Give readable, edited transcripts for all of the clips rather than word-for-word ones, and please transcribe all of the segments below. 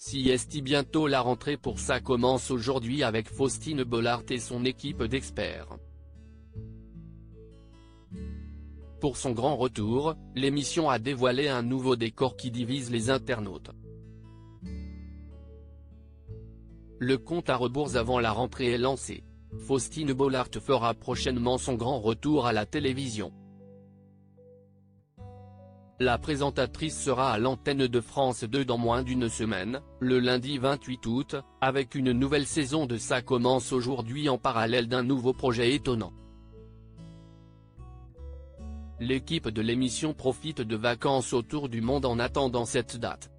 Siesti bientôt la rentrée pour Ça commence aujourd'hui avec Faustine Bollaert et son équipe d'experts. Pour son grand retour, l'émission a dévoilé un nouveau décor qui divise les internautes. Le compte à rebours avant la rentrée est lancé. Faustine Bollaert fera prochainement son grand retour à la télévision. La présentatrice sera à l'antenne de France 2 dans moins d'une semaine, le lundi 28 août, avec une nouvelle saison de Ça commence aujourd'hui en parallèle d'un nouveau projet étonnant. L'équipe de l'émission profite de vacances autour du monde en attendant cette date.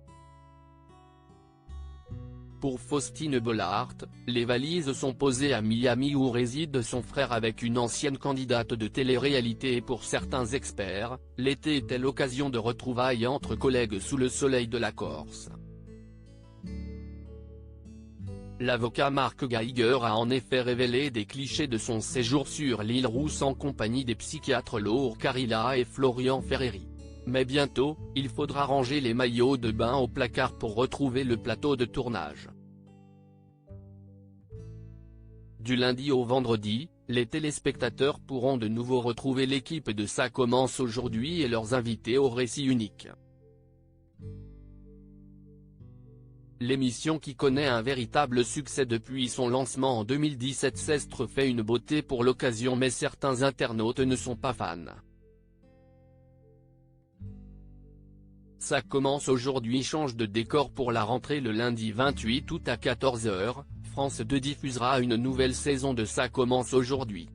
Pour Faustine Bollaert, les valises sont posées à Miami où réside son frère avec une ancienne candidate de télé-réalité et pour certains experts, l'été était l'occasion de retrouvailles entre collègues sous le soleil de la Corse. L'avocat Marc Geiger a en effet révélé des clichés de son séjour sur l'île Rousse en compagnie des psychiatres Laure Carilla et Florian Ferreri. Mais bientôt, il faudra ranger les maillots de bain au placard pour retrouver le plateau de tournage. Du lundi au vendredi, les téléspectateurs pourront de nouveau retrouver l'équipe de Ça commence aujourd'hui et leurs invités au récit unique. L'émission qui connaît un véritable succès depuis son lancement en 2017 s'est refait une beauté pour l'occasion mais certains internautes ne sont pas fans. Ça commence aujourd'hui change de décor pour la rentrée le lundi 28 août à 14 h, France 2 diffusera une nouvelle saison de Ça commence aujourd'hui.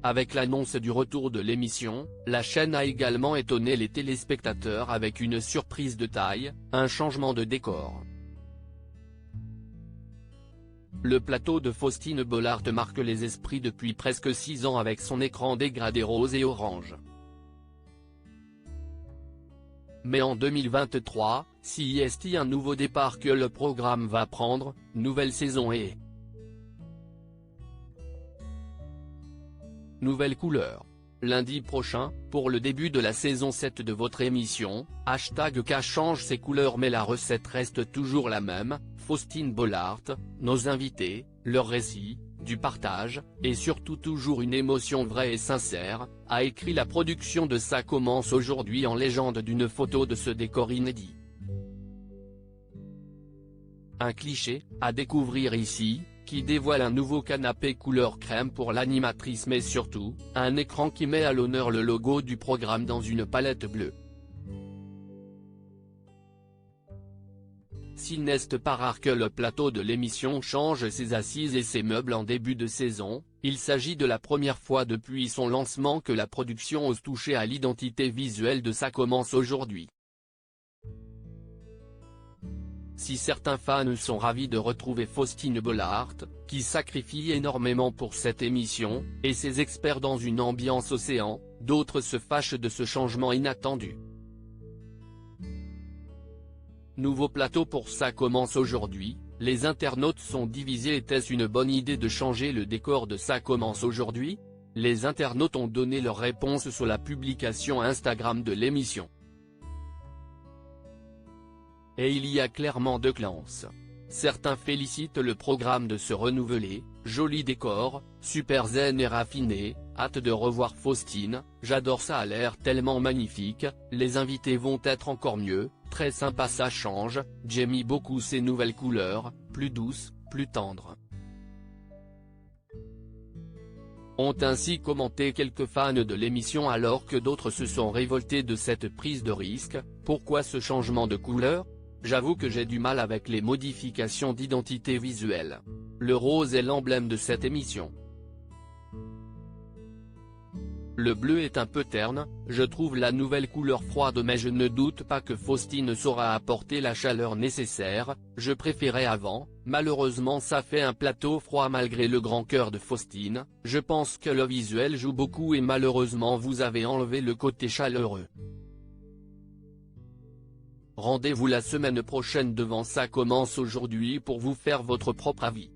Avec l'annonce du retour de l'émission, la chaîne a également étonné les téléspectateurs avec une surprise de taille, un changement de décor. Le plateau de Faustine Bollaert marque les esprits depuis presque 6 ans avec son écran dégradé rose et orange. Mais en 2023, Siesti un nouveau départ que le programme va prendre, nouvelle saison et nouvelle couleur. Lundi prochain, pour le début de la saison 7 de votre émission, #K change ses couleurs mais la recette reste toujours la même, Faustine Bollaert, nos invités, leur récit, du partage, et surtout toujours une émotion vraie et sincère, a écrit la production de Ça commence aujourd'hui en légende d'une photo de ce décor inédit. Un cliché, à découvrir ici, qui dévoile un nouveau canapé couleur crème pour l'animatrice mais surtout, un écran qui met à l'honneur le logo du programme dans une palette bleue. S'il n'est pas rare que le plateau de l'émission change ses assises et ses meubles en début de saison, il s'agit de la première fois depuis son lancement que la production ose toucher à l'identité visuelle de Ça commence aujourd'hui. Si certains fans sont ravis de retrouver Faustine Bollaert, qui sacrifie énormément pour cette émission, et ses experts dans une ambiance océan, d'autres se fâchent de ce changement inattendu. Nouveau plateau pour Ça commence aujourd'hui, les internautes sont divisés. Était-ce une bonne idée de changer le décor de Ça commence aujourd'hui? Les internautes ont donné leur réponse sur la publication Instagram de l'émission. Et il y a clairement deux clans. Certains félicitent le programme de se renouveler, joli décor, super zen et raffiné, hâte de revoir Faustine, j'adore ça a l'air tellement magnifique, les invités vont être encore mieux, très sympa ça change, j'aime beaucoup ces nouvelles couleurs, plus douces, plus tendres. Ont ainsi commenté quelques fans de l'émission alors que d'autres se sont révoltés de cette prise de risque. Pourquoi ce changement de couleur? J'avoue que j'ai du mal avec les modifications d'identité visuelle. Le rose est l'emblème de cette émission. Le bleu est un peu terne, je trouve la nouvelle couleur froide mais je ne doute pas que Faustine saura apporter la chaleur nécessaire, je préférais avant, malheureusement ça fait un plateau froid malgré le grand cœur de Faustine, je pense que le visuel joue beaucoup et malheureusement vous avez enlevé le côté chaleureux. Rendez-vous la semaine prochaine devant Ça commence aujourd'hui pour vous faire votre propre avis.